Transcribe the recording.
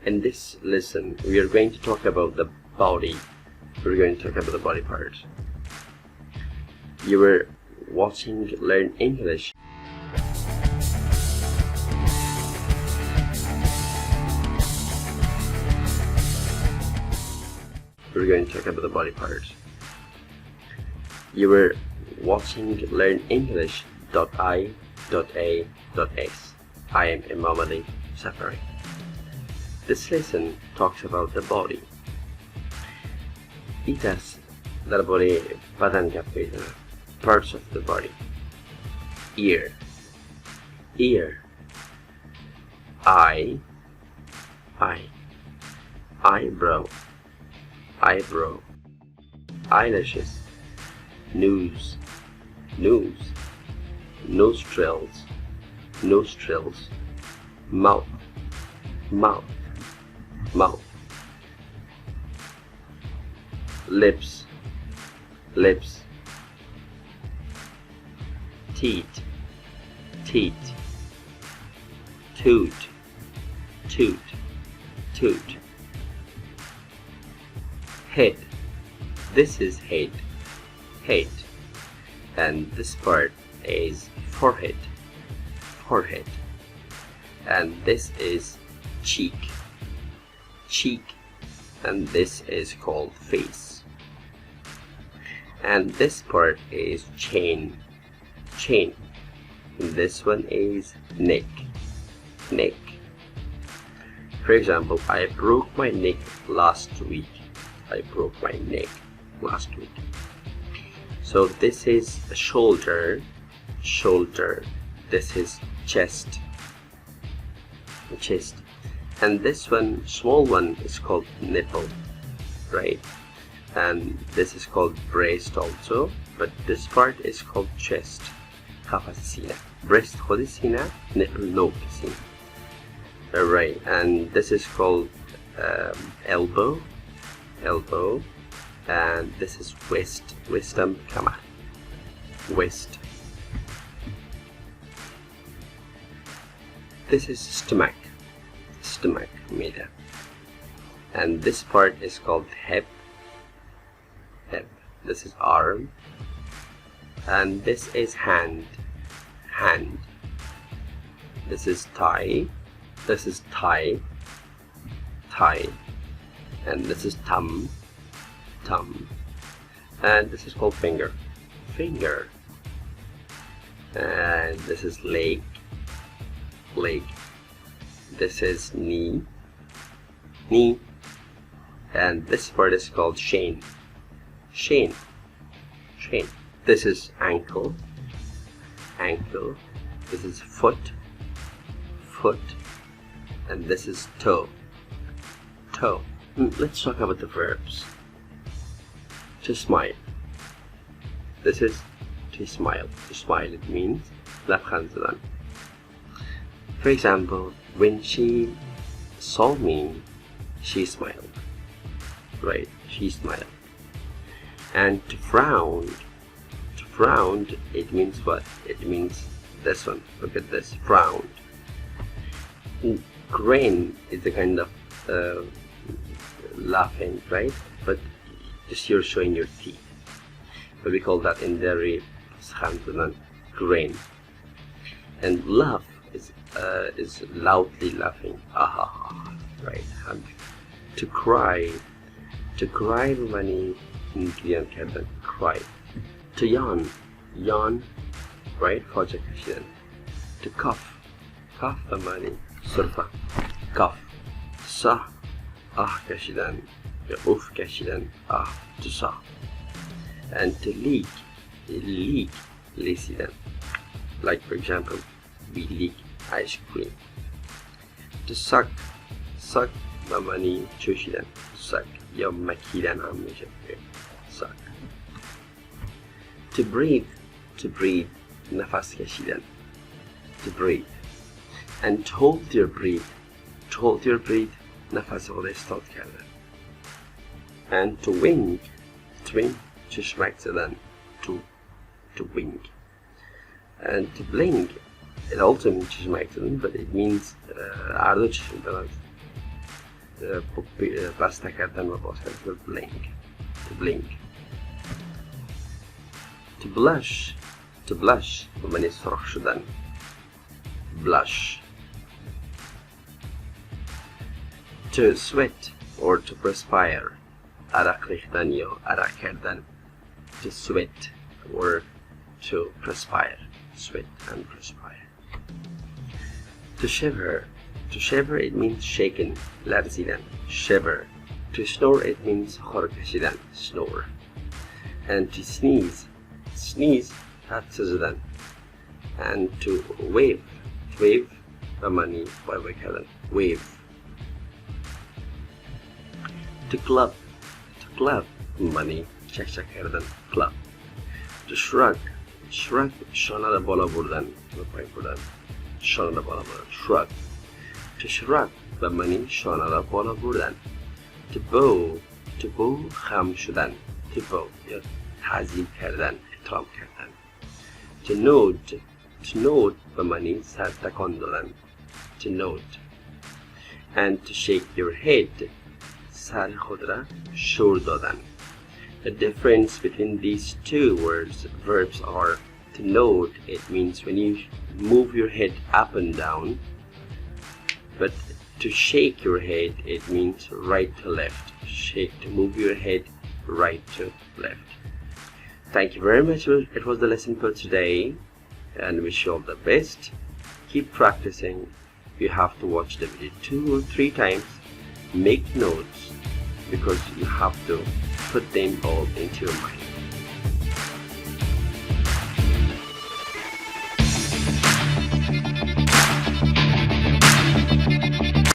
In this lesson, we are going to talk about the body. We're going to talk about the body parts. You were watching Learn English. We're going to talk about the body parts. You were watching Learn English.I.A.S. I am Imam Ali Safari. This lesson talks about the body. Itas darbore badan ka pwede, parts of the body. Ear, eye, eyebrow, eyelashes, nose, nostrils, mouth, lips, teeth, tooth, head. This is head, and this part is forehead, and this is cheek, and this is called face, and this part is chin, and this one is neck. For example, I broke my neck last week. So this is shoulder. This is chest, and this one, small one, is called nipple, right? And this is called breast also, but this part is called chest. Breast خودسينة, nipple no كسين. Alright, and this is called elbow, and this is waist, waist. This is stomach, media, and this part is called hip. This is arm, and this is hand. This is thigh, and this is thumb, and this is called finger, and this is leg. This is knee, and this part is called shin. This is ankle. This is foot, and this is toe. Let's talk about the verbs. To smile. This is to smile. To smile, it means labkhan zadan. For example, when she saw me, she smiled. Right? She smiled. And to frown, it means what? It means this one. Look at this. Frowned. Grin is a kind of laughing, right? But just you're showing your teeth. But we call that in Dari grin. And laugh is loudly laughing. Right? And to cry money cry. To yawn, right? To cough money surfa, cough. Sa kashidan, uf kashidan, to sa. And to leak lesidan. Like for example, we leak ice cream. To suck mamani chushidan, suck your makidan suck. To breathe, nafas kashidan, to breathe. And to hold your breath, nafas start kardan. And to wink, chishmak zadan, to wink. And to blink, it also means chishmak zadan, but it means ardo chishmak. بسته کردن و باز کردن. blink. To blink. To blush. To blush به معنی سرخ شدن. blush. To sweat or to perspire. عرق ریختن یا عرق کردن. To sweat or to perspire. Sweat and perspire. To shiver. To shiver it means shaken. لرزیدن. Shiver. To snore it means خور کشیدن. Snore. And to sneeze. Sneeze حدس زدن. And to wave. Wave به معنی وای وای کردن. Wave. To club. To club به معنی چک چک کردن. Club. To shrug. Shrug شانه را بالا بردن. پایین بردن. شانه را بالا بردن. Shrug. To shrug به معنی شانه را بالا بردن. To bow. To bow خم شدن. To bow یا تعظیم کردن. احترام کردن. To nod. To nod به معنی سر تکان دادن. To nod. And to shake your head. سر خود را شور دادن. The difference between these two verbs are to nod, it means when you move your head up and down, but to shake your head, it means right to left. Shake, to move your head right to left. Thank you very much. It was the lesson for today, and wish you all the best. Keep practicing. You have to watch the video 2 or 3 times. Make notes because you have to put them all into your mind.